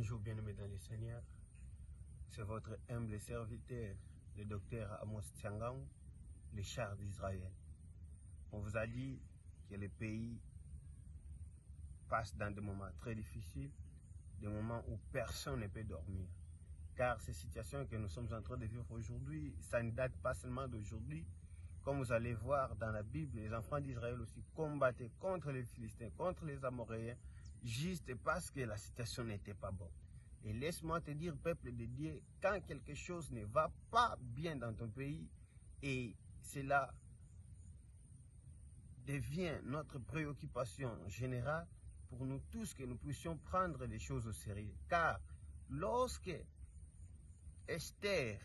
Bonjour bien-aimés dans le Seigneur, c'est votre humble serviteur, le docteur Amos Tsiangam, le char d'Israël. On vous a dit que le pays passe dans des moments très difficiles, des moments où personne ne peut dormir. Car ces situations que nous sommes en train de vivre aujourd'hui, ça ne date pas seulement d'aujourd'hui. Comme vous allez voir dans la Bible, les enfants d'Israël aussi combattaient contre les Philistins, contre les Amoréens, juste parce que la situation n'était pas bonne. Et laisse-moi te dire, peuple de Dieu, quand quelque chose ne va pas bien dans ton pays, et cela devient notre préoccupation générale pour nous tous, que nous puissions prendre les choses au sérieux. Car lorsque Esther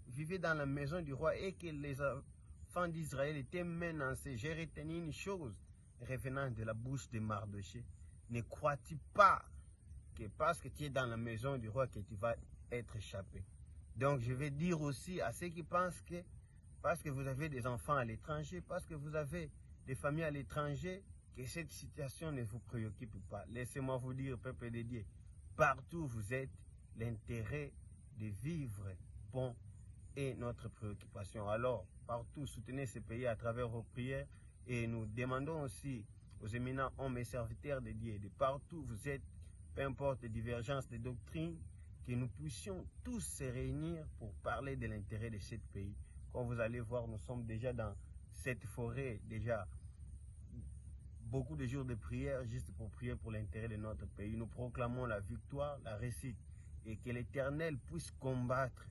vivait dans la maison du roi et que les enfants d'Israël étaient menacés, j'ai retenu une chose revenant de la bouche de Mardoché. Ne crois-tu pas que parce que tu es dans la maison du roi que tu vas être échappé? Donc je vais dire aussi à ceux qui pensent que parce que vous avez des enfants à l'étranger, parce que vous avez des familles à l'étranger, que cette situation ne vous préoccupe pas. Laissez-moi vous dire, peuple de Dieu, partout où vous êtes, l'intérêt de vivre bon est notre préoccupation. Alors, partout, soutenez ce pays à travers vos prières et nous demandons aussi aux éminents hommes et serviteurs de Dieu, de partout où vous êtes, peu importe les divergences de doctrine, que nous puissions tous se réunir pour parler de l'intérêt de ce pays. Comme vous allez voir, nous sommes déjà dans cette forêt, déjà beaucoup de jours de prière juste pour prier pour l'intérêt de notre pays. Nous proclamons la victoire, la réussite, et que l'Éternel puisse combattre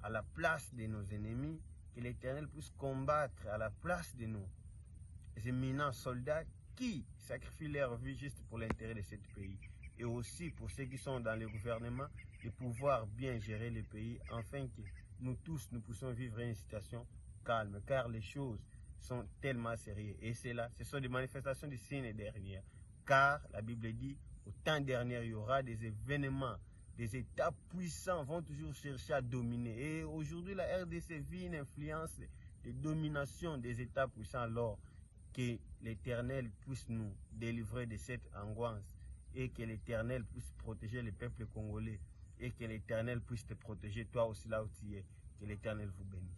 à la place de nos ennemis, que l'Éternel puisse combattre à la place de nos éminents soldats qui sacrifient leur vie juste pour l'intérêt de ce pays. Et aussi pour ceux qui sont dans le gouvernement, de pouvoir bien gérer le pays, afin que nous tous, nous puissions vivre une situation calme, car les choses sont tellement sérieuses. Et c'est là, ce sont des manifestations du signe dernier. Car la Bible dit, au temps dernier, il y aura des événements, des États puissants vont toujours chercher à dominer. Et aujourd'hui, la RDC vit une influence de domination des États puissants. Alors que l'Éternel puisse nous délivrer de cette angoisse et que l'Éternel puisse protéger le peuple congolais et que l'Éternel puisse te protéger toi aussi là où tu es. Que l'Éternel vous bénisse.